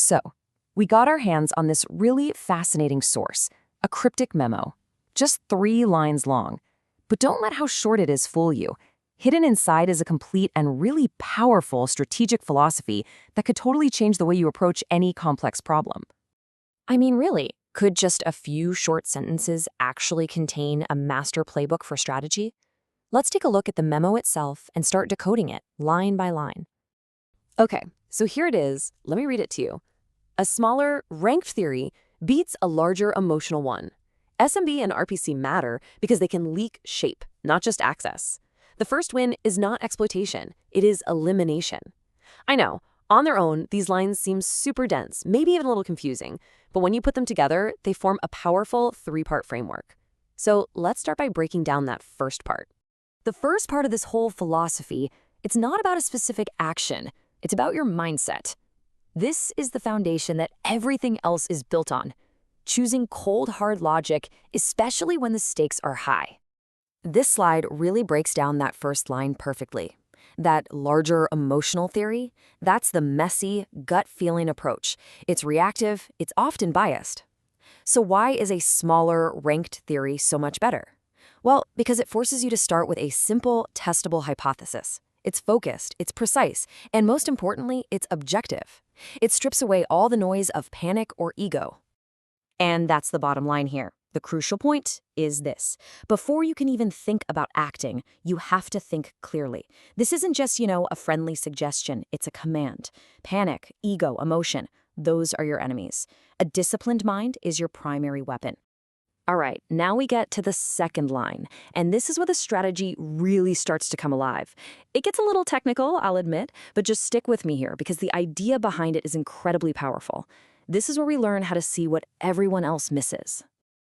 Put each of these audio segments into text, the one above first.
So, we got our hands on this really fascinating source, a cryptic memo, just 3 lines long. But don't let how short it is fool you. Hidden inside is a complete and really powerful strategic philosophy that could totally change the way you approach any complex problem. I mean, really, could just a few short sentences actually contain a master playbook for strategy? Let's take a look at the memo itself and start decoding it line by line. Okay, so here it is. Let me read it to you. A smaller, ranked theory beats a larger emotional one. SMB and RPC matter because they can leak shape, not just access. The first win is not exploitation, it is elimination. I know, on their own, these lines seem super dense, maybe even a little confusing, but when you put them together, they form a powerful 3-part framework. So let's start by breaking down that first part. The first part of this whole philosophy, it's not about a specific action, it's about your mindset. This is the foundation that everything else is built on. Choosing cold, hard logic, especially when the stakes are high. This slide really breaks down that first line perfectly. That larger emotional theory, that's the messy, gut-feeling approach. It's reactive, it's often biased. So why is a smaller, ranked theory so much better? Well, because it forces you to start with a simple, testable hypothesis. It's focused, it's precise, and most importantly, it's objective. It strips away all the noise of panic or ego. And that's the bottom line here. The crucial point is this. Before you can even think about acting, you have to think clearly. This isn't just, a friendly suggestion. It's a command. Panic, ego, emotion, those are your enemies. A disciplined mind is your primary weapon. All right, now we get to the second line, and this is where the strategy really starts to come alive. It gets a little technical, I'll admit, but just stick with me here because the idea behind it is incredibly powerful. This is where we learn how to see what everyone else misses.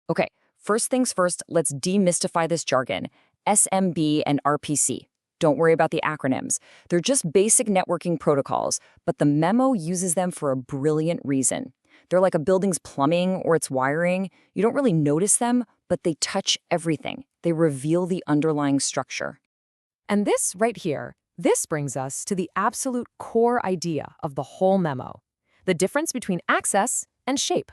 Okay, first things first, let's demystify this jargon. SMB and RPC. Don't worry about the acronyms. They're just basic networking protocols, but the memo uses them for a brilliant reason. They're like a building's plumbing or its wiring. You don't really notice them, but they touch everything. They reveal the underlying structure. And this right here, this brings us to the absolute core idea of the whole memo. The difference between access and shape.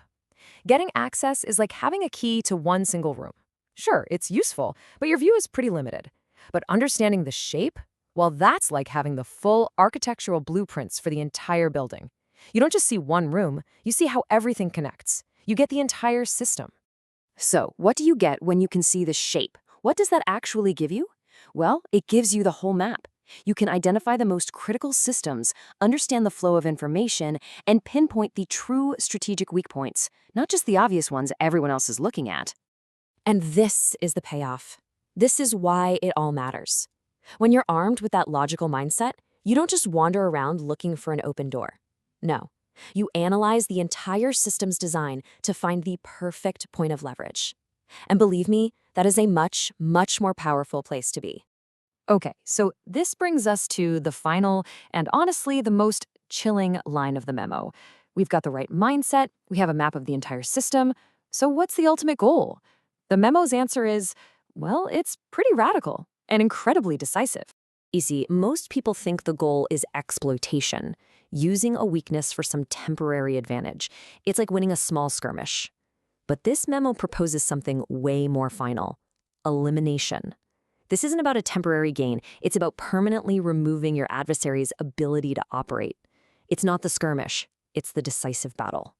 Getting access is like having a key to one single room. Sure, it's useful, but your view is pretty limited. But understanding the shape, well, that's like having the full architectural blueprints for the entire building. You don't just see one room, you see how everything connects. You get the entire system. So, what do you get when you can see the shape? What does that actually give you? Well, it gives you the whole map. You can identify the most critical systems, understand the flow of information, and pinpoint the true strategic weak points, not just the obvious ones everyone else is looking at. And this is the payoff. This is why it all matters. When you're armed with that logical mindset, you don't just wander around looking for an open door. No, you analyze the entire system's design to find the perfect point of leverage. And believe me, that is a much, much more powerful place to be. Okay, so this brings us to the final and honestly the most chilling line of the memo. We've got the right mindset, we have a map of the entire system, so what's the ultimate goal? The memo's answer is, well, it's pretty radical and incredibly decisive. You see, most people think the goal is exploitation, using a weakness for some temporary advantage. It's like winning a small skirmish. But this memo proposes something way more final: elimination. This isn't about a temporary gain, it's about permanently removing your adversary's ability to operate. It's not the skirmish, it's the decisive battle.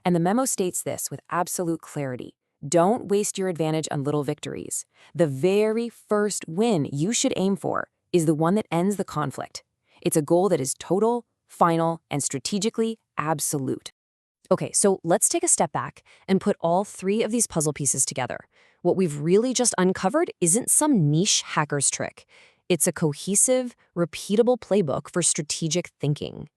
And the memo states this with absolute clarity. Don't waste your advantage on little victories. The very first win you should aim for is the one that ends the conflict. It's a goal that is total, final, and strategically absolute. Okay, so let's take a step back and put all 3 of these puzzle pieces together. What we've really just uncovered isn't some niche hacker's trick. It's a cohesive, repeatable playbook for strategic thinking.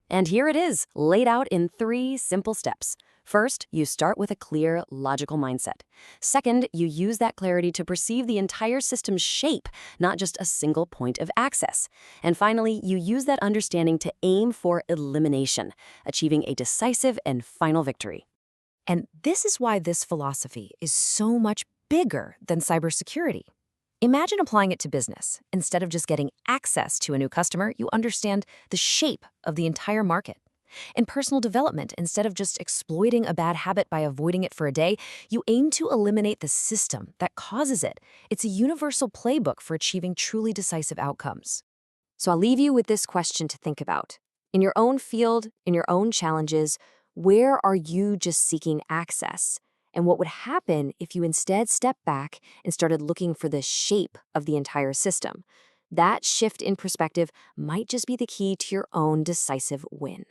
And here it is, laid out in 3 simple steps. First, you start with a clear, logical mindset. Second, you use that clarity to perceive the entire system's shape, not just a single point of access. And finally, you use that understanding to aim for elimination, achieving a decisive and final victory. And this is why this philosophy is so much bigger than cybersecurity. Imagine applying it to business. Instead of just getting access to a new customer, you understand the shape of the entire market. In personal development, instead of just exploiting a bad habit by avoiding it for a day, you aim to eliminate the system that causes it. It's a universal playbook for achieving truly decisive outcomes. So I'll leave you with this question to think about. In your own field, in your own challenges, where are you just seeking access? And what would happen if you instead stepped back and started looking for the shape of the entire system? That shift in perspective might just be the key to your own decisive win.